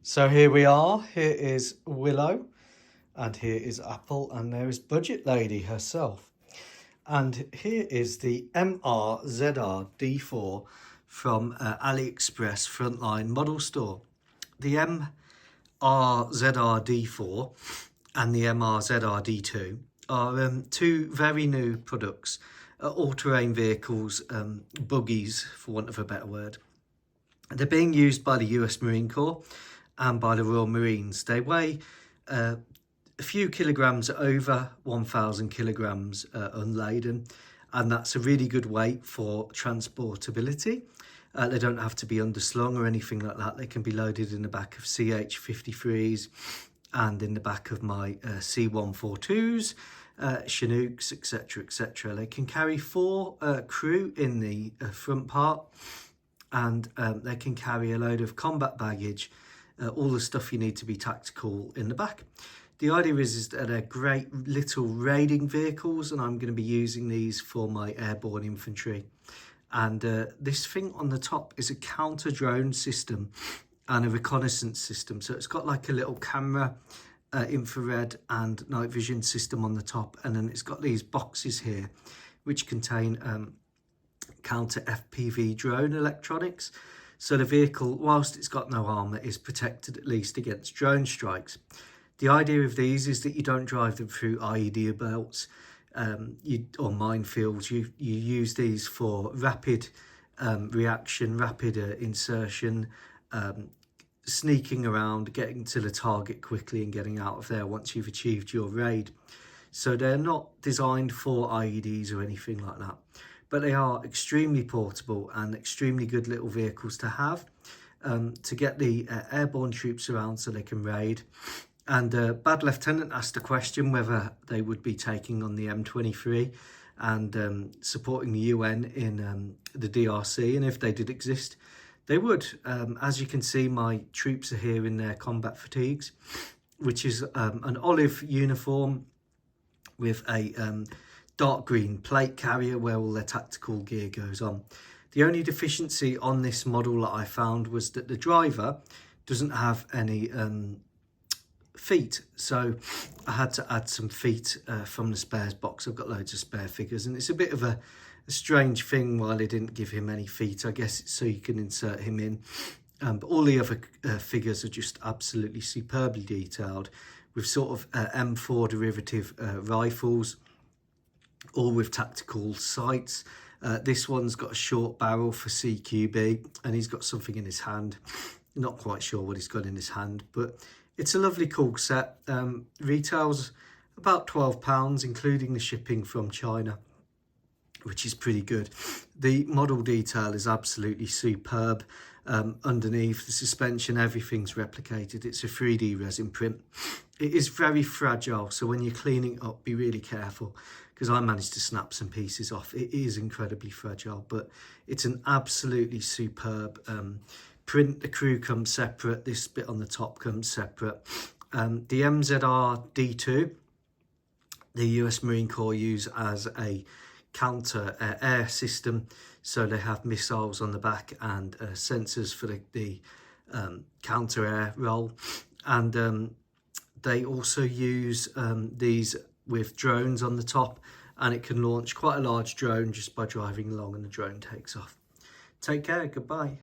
So here we are, here is Willow, and here is Apple, and there is Budget Lady herself. And here is the MRZR-D4 from AliExpress Frontline Model Store. The MRZR-D4 and the MRZR-D2 are two very new products, all-terrain vehicles, buggies for want of a better word. They're being used by the US Marine Corps and by the Royal Marines. They weigh a few kilograms over 1,000 kilograms unladen, and that's a really good weight for transportability. They don't have to be underslung or anything like that. They can be loaded in the back of CH-53s and in the back of my C-142s, Chinooks, etc, etc. They can carry 4 crew in the front part, and they can carry a load of combat baggage, all the stuff you need to be tactical in the back. The idea is that they're great little raiding vehicles, and I'm going to be using these for my airborne infantry. And this thing on the top is a counter drone system and a reconnaissance system. So it's got like a little camera, infrared and night vision system on the top, and then it's got these boxes here which contain counter FPV drone electronics. So the vehicle, whilst it's got no armour, is protected at least against drone strikes. The idea of these is that you don't drive them through IEDS belts or minefields. You use these for rapid reaction, rapid insertion, sneaking around, getting to the target quickly and getting out of there once you've achieved your raid. So they're not designed for IEDs or anything like that, but they are extremely portable and extremely good little vehicles to have to get the airborne troops around so they can raid. And Bad Lieutenant asked a question whether they would be taking on the M23 and supporting the UN in the DRC, and if they did exist, they would. As you can see, my troops are here in their combat fatigues, which is an olive uniform with a dark green plate carrier where all their tactical gear goes on. The only deficiency on this model that I found was that the driver doesn't have any feet, so I had to add some feet from the spares box. I've got loads of spare figures, and it's a bit of a strange thing why they didn't give him any feet. I guess it's so you can insert him in, but all the other figures are just absolutely superbly detailed with sort of M4 derivative rifles, all with tactical sights. This one's got a short barrel for CQB, and he's got something in his hand. Not quite sure what he's got in his hand, but it's a lovely cool set. Retails about £12, including the shipping from China, which is pretty good. The model detail is absolutely superb. Underneath the suspension, everything's replicated. It's a 3D resin print. It is very fragile, so when you're cleaning it up, be really careful, because I managed to snap some pieces off. It is incredibly fragile, but it's an absolutely superb print. The crew comes separate. This bit on the top comes separate. The MZR-D2, the US Marine Corps use as a counter air system, so they have missiles on the back and sensors for the counter air role, and they also use these with drones on the top, and it can launch quite a large drone just by driving along, and the drone takes off. Take care, goodbye.